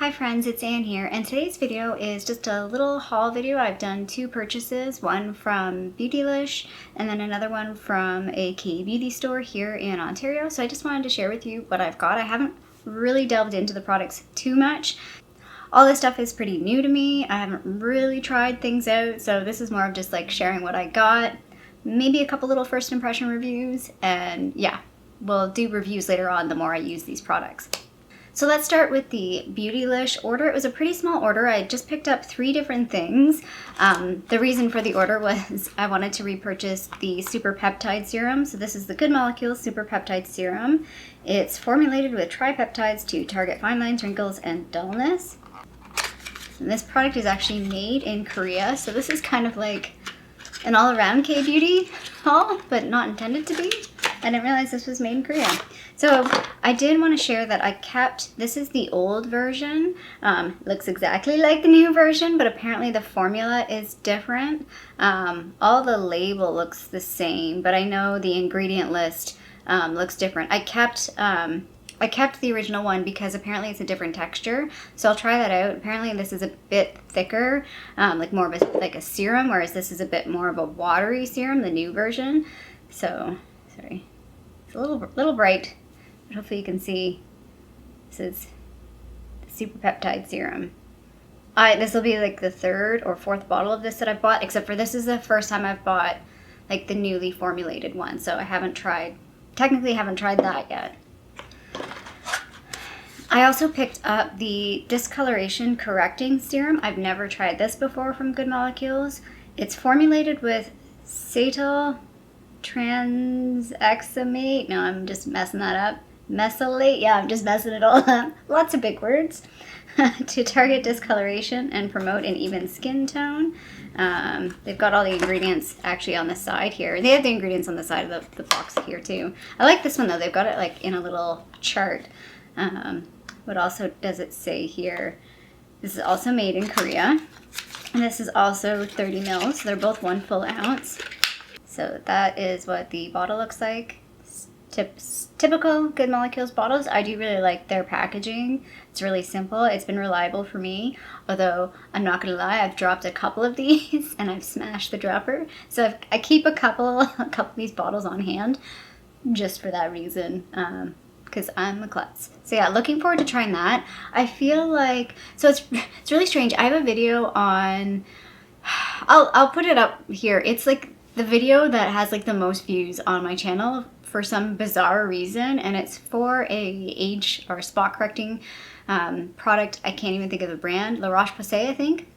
Hi friends, it's Anne here, and today's video is just a little haul video. I've done two purchases, one from Beautylish and then another one from a K-beauty store here in Ontario. So I just wanted to share with you what I've got. I haven't really delved into the products too much. All this stuff is pretty new to me. I haven't really tried things out, so this is more of just like sharing what I got, maybe a couple little first impression reviews, and yeah, we'll do reviews later on the more I use these products. So let's start with the Beautylish order. It was a pretty small order. I just picked up 3 different things. The reason for the order was I wanted to repurchase the Super Peptide Serum. So this is the Good Molecules Super Peptide Serum. It's formulated with tripeptides to target fine lines, wrinkles, and dullness. And this product is actually made in Korea. So this is kind of like an all-around K-beauty haul, but not intended to be. I didn't realize this was made in Korea. So I did want to share that I kept, this is the old version. Looks exactly like the new version, but apparently the formula is different. All the label looks the same, but I know the ingredient list looks different. I kept the original one because apparently it's a different texture. So I'll try that out. Apparently this is a bit thicker, like more of a serum, whereas this is a bit more of a watery serum, the new version. So, sorry. It's a little bright, but hopefully you can see this is the Super Peptide Serum. This will be like the 3rd or 4th bottle of this that I've bought, except for this is the first time I've bought like the newly formulated one, so I technically haven't tried that yet. I also picked up the Discoloration Correcting Serum. I've never tried this before from Good Molecules. It's formulated with cetyl transaxamate. No, I'm just messing that up. Mesylate. Yeah, I'm just messing it all up. Lots of big words. To target discoloration and promote an even skin tone. They've got all the ingredients actually on the side here. They have the ingredients on the side of the box here too. I like this one though. They've got it like in a little chart. What also does it say here? This is also made in Korea. And this is also 30 mils. So they're both 1 full ounce. So that is what the bottle looks like. Typical Good Molecules bottles. I do really like their packaging. It's really simple. It's been reliable for me. Although, I'm not going to lie, I've dropped a couple of these and I've smashed the dropper. So I keep a couple of these bottles on hand just for that reason. Because I'm a klutz. So yeah, looking forward to trying that. I feel like, so it's really strange. I have a video on, I'll put it up here. It's like the video that has like the most views on my channel for some bizarre reason, and it's for a age or spot correcting product. I can't even think of the brand. La Roche-Posay, I think.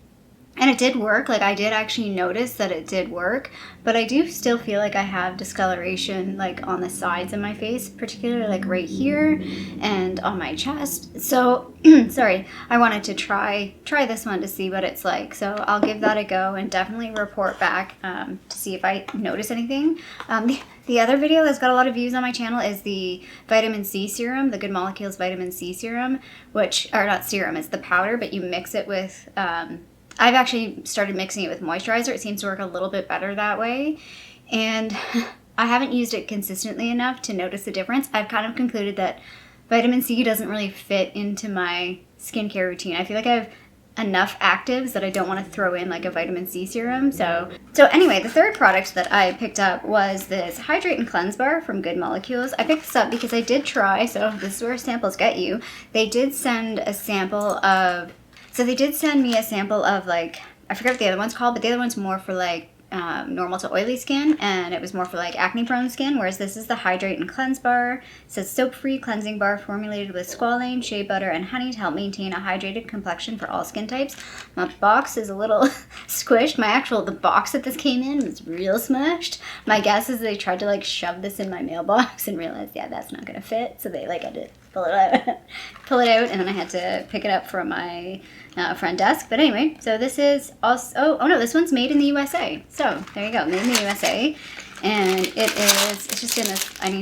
And it did work. Like, I did actually notice that it did work, but I do still feel like I have discoloration like on the sides of my face, particularly like right here and on my chest. So sorry, I wanted to try this one to see what it's like. So I'll give that a go and definitely report back to see if I notice anything. The other video that's got a lot of views on my channel is the vitamin C serum, the Good Molecules vitamin C serum, which, or not serum, it's the powder, but you mix it with, I've actually started mixing it with moisturizer. It seems to work a little bit better that way. And I haven't used it consistently enough to notice the difference. I've kind of concluded that vitamin C doesn't really fit into my skincare routine. I feel like I have enough actives that I don't want to throw in like a vitamin C serum. So anyway, the 3rd product that I picked up was this Hydrate and Cleanse Bar from Good Molecules. I picked this up because I did try, so this is where samples get you. They did send a sample of, so they did send me a sample of like, I forget what the other one's called, but the other one's more for like normal to oily skin, and it was more for like acne prone skin, whereas this is the Hydrate and Cleanse Bar. It says soap-free cleansing bar formulated with squalane, shea butter, and honey to help maintain a hydrated complexion for all skin types. My box is a little squished. The box that this came in was real smushed. My guess is they tried to like shove this in my mailbox and realized, yeah, that's not gonna fit. So they like had to pull it out, and then I had to pick it up from my front desk. But anyway, so this is also, oh no, this one's made in the USA. So there you go, made in the USA. And it's just in this, I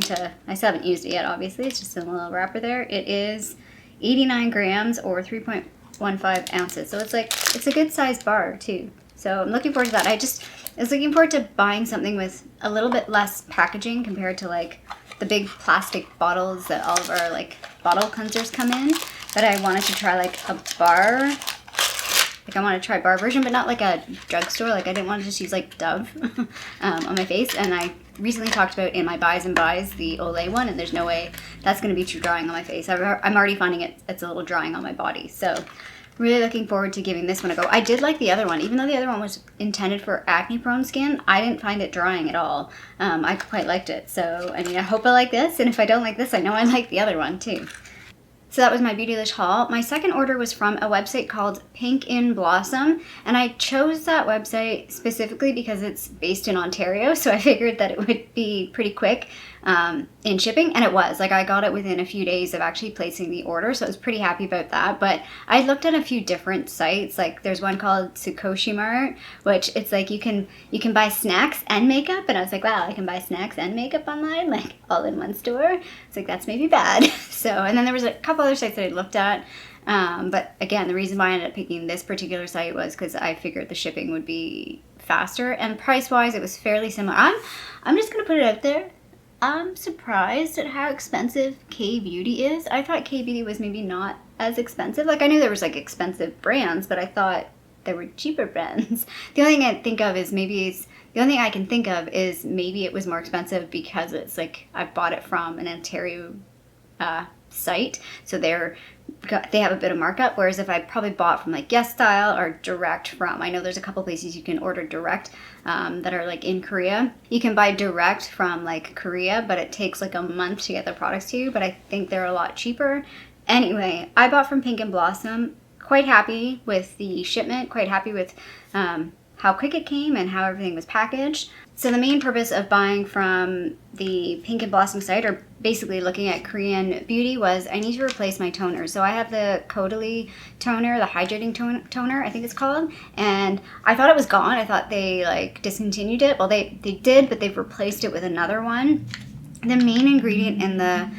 still haven't used it yet, obviously. It's just in a little wrapper there. It is 89 grams or 3.15 ounces. So it's a good sized bar too. So I'm looking forward to that. I was looking forward to buying something with a little bit less packaging compared to like the big plastic bottles that all of our like bottle cleansers come in. but I wanted to try like a bar. Like I want to try bar version, but not like a drugstore. Like I didn't want to just use like Dove on my face. And I recently talked about in my Buys and Buys the Olay one, and there's no way that's going to be too drying on my face. I'm already finding it's a little drying on my body. So really looking forward to giving this one a go. I did like the other one. Even though the other one was intended for acne prone skin, I didn't find it drying at all. I quite liked it. So, I mean, I hope I like this. And if I don't like this, I know I like the other one too. So that was my Beautylish haul. My second order was from a website called Pink in Blossom, and I chose that website specifically because it's based in Ontario, so I figured that it would be pretty quick in shipping, and it was. Like I got it within a few days of actually placing the order, so I was pretty happy about that. But I looked at a few different sites. Like there's one called Tsukoshi Mart, which it's like you can buy snacks and makeup, and I was like, wow, I can buy snacks and makeup online, like all in one store. It's like that's maybe bad. So, and then there was a couple other sites that I looked at, but again, the reason why I ended up picking this particular site was because I figured the shipping would be faster, and price-wise, it was fairly similar. I'm just gonna put it out there. I'm surprised at how expensive K-Beauty is. I thought K-Beauty was maybe not as expensive. Like I knew there was like expensive brands, but I thought there were cheaper brands. The only thing I can think of is maybe it was more expensive because it's like I bought it from an Ontario site, so they have a bit of markup, whereas if I probably bought from like Yes Style or direct from, I know there's a couple places you can order direct that are like in Korea. You can buy direct from like Korea, but it takes like a month to get the products to you, but I think they're a lot cheaper. Anyway, I bought from Pink and Blossom. Quite happy with the shipment, quite happy with how quick it came and how everything was packaged. So the main purpose of buying from the Pink and Blossom site, or basically looking at Korean beauty, was I need to replace my toner. So I have the Beautylish toner, the hydrating toner, I think it's called, and I thought it was gone. I thought they like discontinued it. Well, they did, but they've replaced it with another one. The main ingredient in the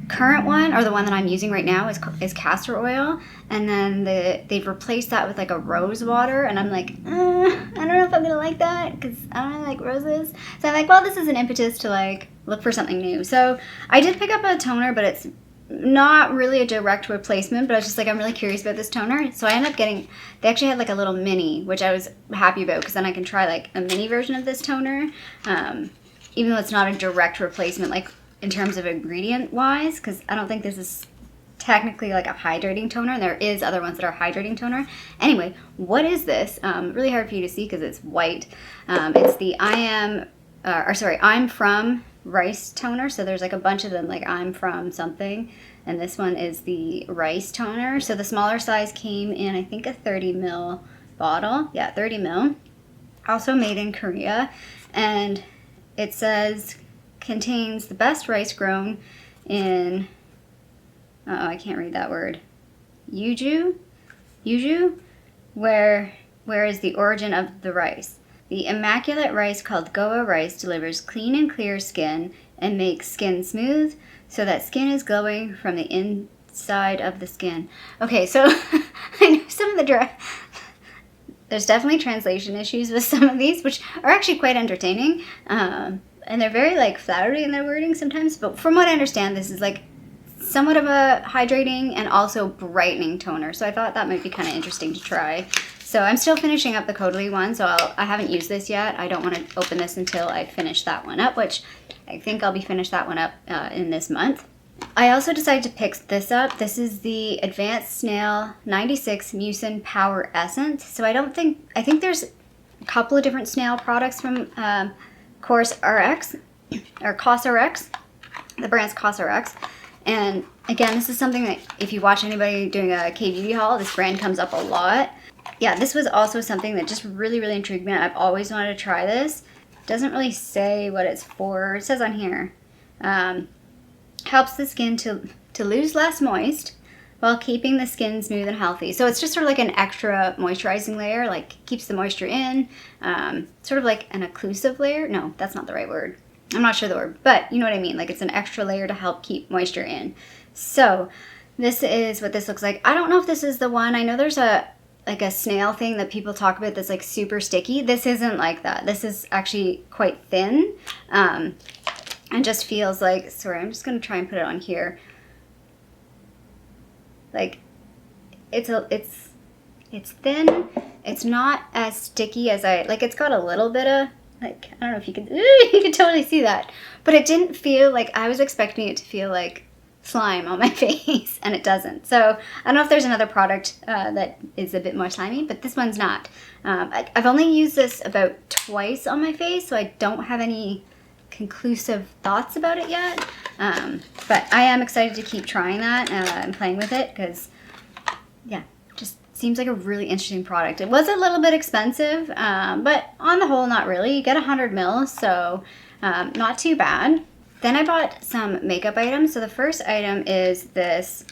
current one, or the one that I'm using right now, is castor oil, and then they've replaced that with like a rose water, and I'm like, I don't know if I'm gonna like that because I don't really like roses. So I'm like, well, this is an impetus to like look for something new. So I did pick up a toner, but it's not really a direct replacement, but I was just like, I'm really curious about this toner. So I ended up getting, they actually had like a little mini, which I was happy about because then I can try like a mini version of this toner, even though it's not a direct replacement, like in terms of ingredient wise, because I don't think this is technically like a hydrating toner, and there is other ones that are hydrating toner. Anyway, what is this? Really hard for you to see because it's white. It's the I'm From Rice toner. So there's like a bunch of them, like I'm From something, and this one is the rice toner. So the smaller size came in, I think, a 30 ml bottle. Yeah, 30 ml. Also made in Korea, and it says contains the best rice grown in, I can't read that word, Yuju, where is the origin of the rice. The immaculate rice called Goa rice delivers clean and clear skin and makes skin smooth so that skin is glowing from the inside of the skin. Okay, so I know some of the there's definitely translation issues with some of these, which are actually quite entertaining. And they're very like flowery in their wording sometimes, but from what I understand, this is like somewhat of a hydrating and also brightening toner. So I thought that might be kind of interesting to try. So I'm still finishing up the Beautylish one, so I haven't used this yet. I don't want to open this until I finish that one up, which I think I'll be finished that one up in this month. I also decided to pick this up. This is the Advanced Snail 96 Mucin Power Essence. So I think there's a couple of different Snail products from Cosrx, or Cosrx. The brand's Cosrx. And again, this is something that if you watch anybody doing a K-Beauty haul, this brand comes up a lot. Yeah, this was also something that just really, really intrigued me. I've always wanted to try this. It doesn't really say what it's for. It says on here, helps the skin to lose less moist while keeping the skin smooth and healthy. So it's just sort of like an extra moisturizing layer, like keeps the moisture in, sort of like an occlusive layer. No, that's not the right word. I'm not sure the word, but you know what I mean. Like it's an extra layer to help keep moisture in. So this is what this looks like. I don't know if this is the one. I know there's a Snail thing that people talk about that's like super sticky. This isn't like that. This is actually quite thin, and just feels like, sorry, I'm just gonna try and put it on here. Like it's thin. It's not as sticky as it's got a little bit of, like, I don't know if you can, you can totally see that. But it didn't feel like, I was expecting it to feel like slime on my face, and it doesn't. So I don't know if there's another product that is a bit more slimy, but this one's not. I've only used this about twice on my face, so I don't have any conclusive thoughts about it yet. But I am excited to keep trying that and playing with it, because, yeah, just seems like a really interesting product. It was a little bit expensive, but on the whole, not really. You get 100 mils, so not too bad. Then I bought some makeup items. So the first item is this.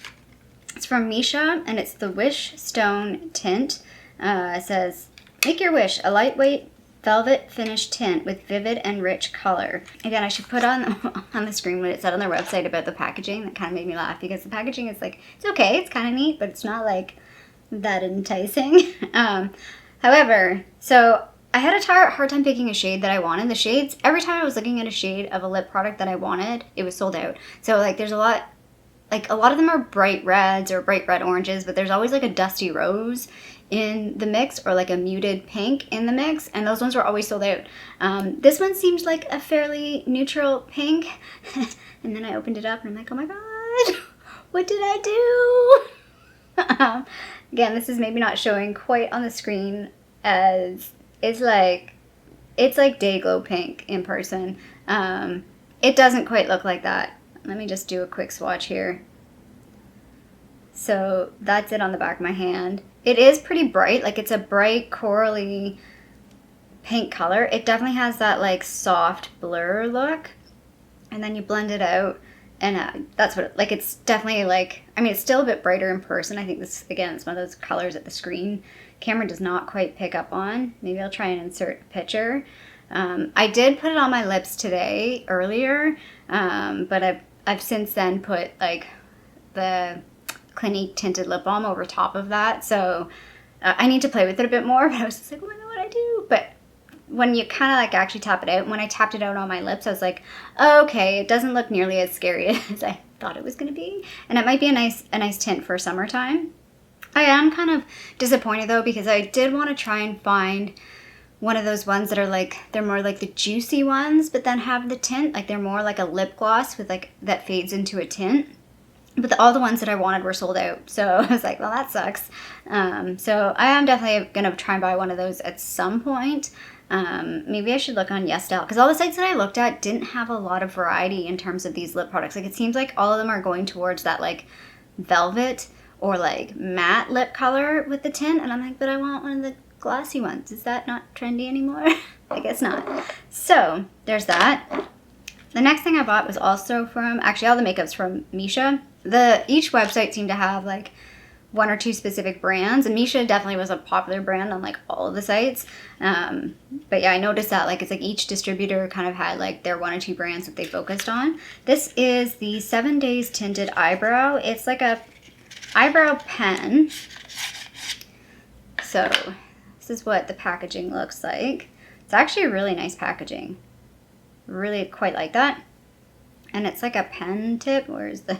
It's from Misha, and it's the Wish Stone Tint. It says, make your wish, a lightweight velvet finish tint with vivid and rich color. Again, I should put on the screen what it said on their website about the packaging. That kind of made me laugh, because the packaging is like, it's okay, it's kind of neat, but it's not like that enticing. However, so I had a hard time picking a shade that I wanted. The shades, every time I was looking at a shade of a lip product that I wanted, it was sold out. So like there's a lot of them are bright reds or bright red oranges, but there's always like a dusty rose in the mix, or like a muted pink in the mix, and those ones were always sold out. This one seems like a fairly neutral pink, and then I opened it up and I'm like, oh my god, what did I do? Again, this is maybe not showing quite on the screen, as it's like day glow pink in person. It doesn't quite look like that. Let me just do a quick swatch here. So that's it on the back of my hand. It is pretty bright, like it's a bright corally pink color. It definitely has that like soft blur look, and then you blend it out, and that's what, like, it's definitely like, I mean, it's still a bit brighter in person. I think this, again, it's one of those colors that the screen camera does not quite pick up on. Maybe I'll try and insert a picture. I did put it on my lips today, earlier, but I've since then put like the Clinique tinted lip balm over top of that, so I need to play with it a bit more. But I was just like, oh my god, what I do? But when you kind of like actually tap it out, when I tapped it out on my lips, I was like, okay, it doesn't look nearly as scary as I thought it was going to be, and it might be a nice tint for summertime. I am kind of disappointed though, because I did want to try and find one of those ones that are like, they're more like the juicy ones, but then have the tint, like they're more like a lip gloss with like, that fades into a tint. But all the ones that I wanted were sold out. So I was like, well, that sucks. So I am definitely going to try and buy one of those at some point. Maybe I should look on YesStyle, because all the sites that I looked at didn't have a lot of variety in terms of these lip products. Like, it seems like all of them are going towards that like velvet or like matte lip color with the tint. And I'm like, but I want one of the glossy ones. Is that not trendy anymore? I guess not. So there's that. The next thing I bought was also from, actually all the makeup's from Misha. Each website seemed to have like one or two specific brands, and Misha definitely was a popular brand on like all of the sites. But yeah, I noticed that like it's like each distributor kind of had like their one or two brands that they focused on. This is the 7 Days Tinted Eyebrow. It's like a eyebrow pen. So this is what the packaging looks like. It's actually a really nice packaging. Really quite like that. And it's like a pen tip. Where's the...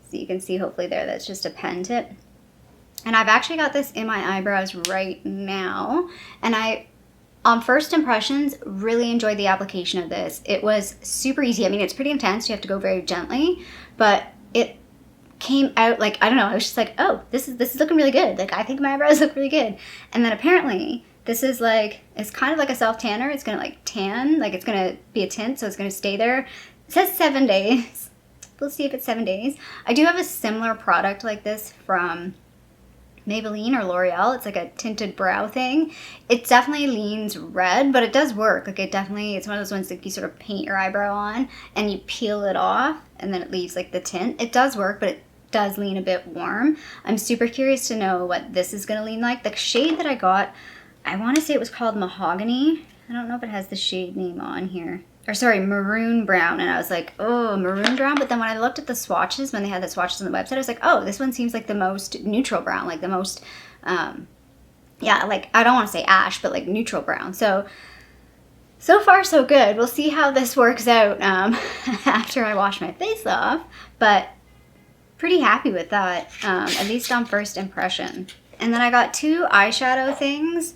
So you can see hopefully there, that's just a pen tip. And I've actually got this in my eyebrows right now. And I, on first impressions, really enjoyed the application of this. It was super easy. I mean, it's pretty intense. You have to go very gently. But it came out like, I don't know, I was just like, oh, this is looking really good. Like, I think my eyebrows look really good. And then apparently this is like, it's kind of like a self tanner. It's gonna like tan, like it's gonna be a tint, so it's gonna stay there. It says 7 days. We'll see if it's 7 days. I do have a similar product like this from Maybelline or L'Oreal. It's like a tinted brow thing. It definitely leans red, but it does work. Like, it definitely, it's one of those ones that you sort of paint your eyebrow on and you peel it off and then it leaves like the tint. It does work, but it does lean a bit warm. I'm super curious to know what this is gonna lean like. The shade that I got, I want to say it was called Mahogany. I don't know if it has the shade name on here. Or sorry, Maroon Brown. And I was like, oh, Maroon Brown. But then when I looked at the swatches, when they had the swatches on the website, I was like, oh, this one seems like the most neutral brown. Like the most, yeah, like, I don't want to say ash, but like neutral brown. So far so good. We'll see how this works out after I wash my face off. But pretty happy with that, at least on first impression. And then I got 2 eyeshadow things.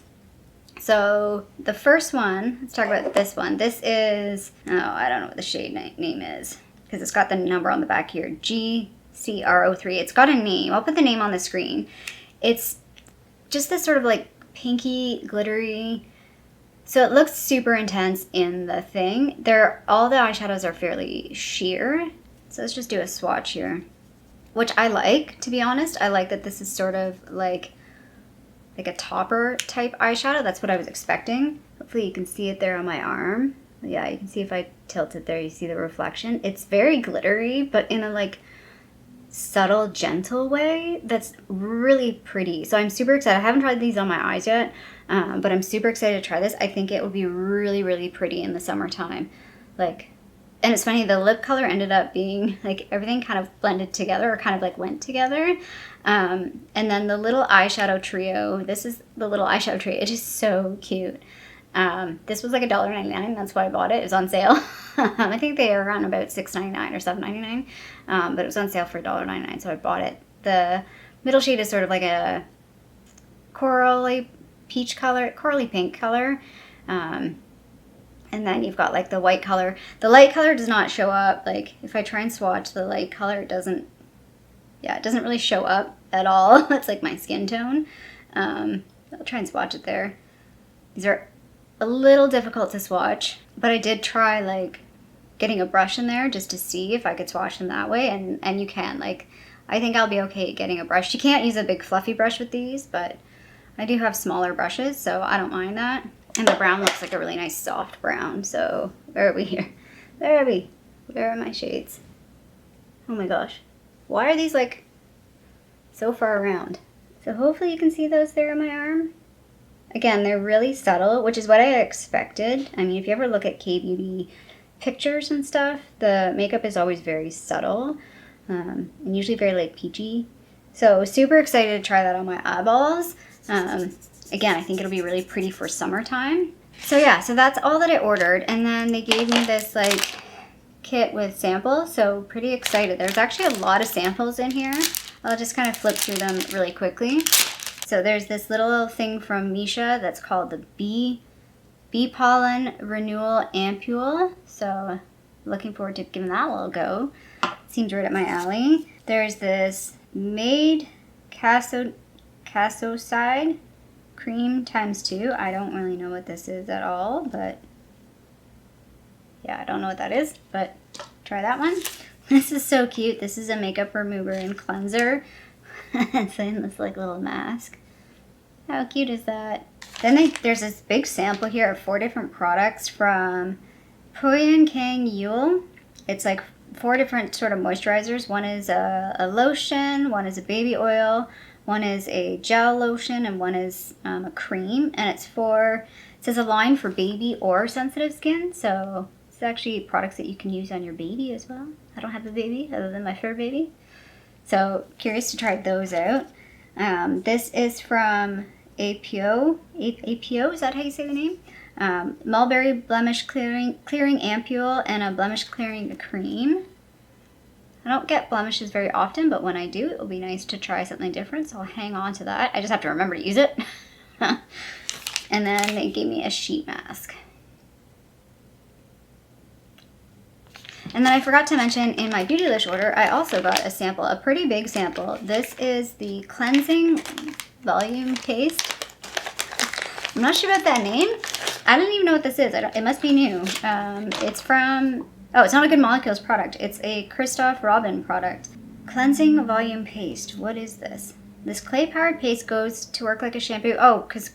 So the first one, let's talk about this one. This is, oh, I don't know what the shade name is because it's got the number on the back here, GCR03. It's got a name. I'll put the name on the screen. It's just this sort of like pinky, glittery. So it looks super intense in the thing. All the eyeshadows are fairly sheer. So let's just do a swatch here, which I like, to be honest. I like that this is sort of like a topper type eyeshadow. That's what I was expecting. Hopefully you can see it there on my arm. Yeah, you can see if I tilt it there, you see the reflection. It's very glittery, but in a like subtle, gentle way that's really pretty. So I'm super excited. I haven't tried these on my eyes yet, but I'm super excited to try this. I think it will be really, really pretty in the summertime. And it's funny, the lip color ended up being like everything kind of blended together or kind of like went together. And then the little eyeshadow trio, this is the little eyeshadow trio. It is so cute. This was like $1.99. That's why I bought it. It was on sale. I think they are around about $6.99 or $7.99. But it was on sale for $1.99, so I bought it. The middle shade is sort of like a corally peach color, corally pink color. And then you've got like the white color. The light color does not show up. Like if I try and swatch the light color, it doesn't really show up at all. It's like my skin tone. I'll try and swatch it there. These are a little difficult to swatch, but I did try like getting a brush in there just to see if I could swatch them that way. And you can, like, I think I'll be okay getting a brush. You can't use a big fluffy brush with these, but I do have smaller brushes, so I don't mind that. And the brown looks like a really nice soft brown. So where are we here? Where are we? Where are my shades? Oh my gosh. Why are these like so far around? So hopefully you can see those there on my arm. Again, they're really subtle, which is what I expected. I mean, if you ever look at K-beauty pictures and stuff, the makeup is always very subtle and usually very like peachy. So super excited to try that on my eyeballs. Again, I think it'll be really pretty for summertime. So yeah, so that's all that I ordered. And then they gave me this like kit with samples. So pretty excited. There's actually a lot of samples in here. I'll just kind of flip through them really quickly. So there's this little thing from Misha that's called the Bee Pollen Renewal Ampule. So looking forward to giving that a little go. Seems right up my alley. There's this Made Casoside Cream ×2. I don't really know what this is at all, but yeah, I don't know what that is, but try that one. This is so cute. This is a makeup remover and cleanser. It's in this like little mask. How cute is that? Then there's this big sample here of 4 different products from Poyan Kang Yule. It's like 4 different sort of moisturizers. One is a lotion, one is a baby oil, one is a gel lotion, and one is a cream. And it says a line for baby or sensitive skin. So it's actually products that you can use on your baby as well. I don't have a baby other than my fur baby. So curious to try those out. This is from APO, is that how you say the name? Mulberry Blemish Clearing Ampule and a Blemish Clearing Cream. I don't get blemishes very often, but when I do, it will be nice to try something different, so I'll hang on to that. I just have to remember to use it. And then they gave me a sheet mask. And then I forgot to mention in my Beautylish order, I also got a sample, a pretty big sample. This is the Cleansing Volume Paste. I'm not sure about that name. I don't even know what this is. It must be new. It's from, oh, it's not a Good Molecules product. It's a Christophe Robin product. Cleansing Volume Paste. What is this? This clay-powered paste goes to work like a shampoo. Oh, because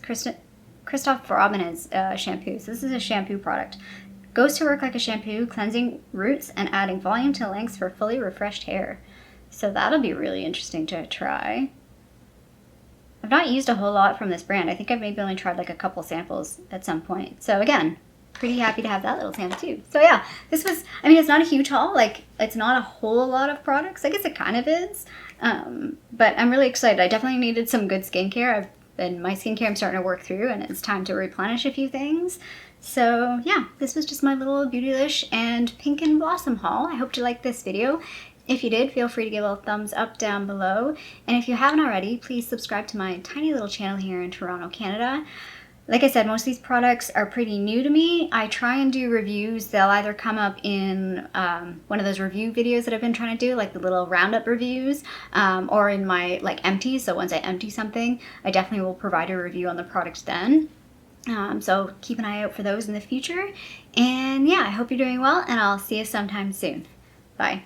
Christophe Robin is shampoo. So this is a shampoo product. Goes to work like a shampoo, cleansing roots and adding volume to lengths for fully refreshed hair. So that'll be really interesting to try. I've not used a whole lot from this brand. I think I've maybe only tried like a couple samples at some point. So again, pretty happy to have that little sample too. So yeah, this was, I mean, it's not a huge haul. Like, it's not a whole lot of products. I guess it kind of is. But I'm really excited. I definitely needed some good skincare. And my skincare I'm starting to work through, and it's time to replenish a few things. So yeah, this was just my little Beautylish and Pink and Blossom haul. I hope you liked this video. If you did, feel free to give a thumbs up down below. And if you haven't already, please subscribe to my tiny little channel here in Toronto, Canada. Like I said, most of these products are pretty new to me. I try and do reviews. They'll either come up in one of those review videos that I've been trying to do, like the little roundup reviews, or in my like empties. So once I empty something, I definitely will provide a review on the product then. So keep an eye out for those in the future. And yeah, I hope you're doing well, and I'll see you sometime soon. Bye.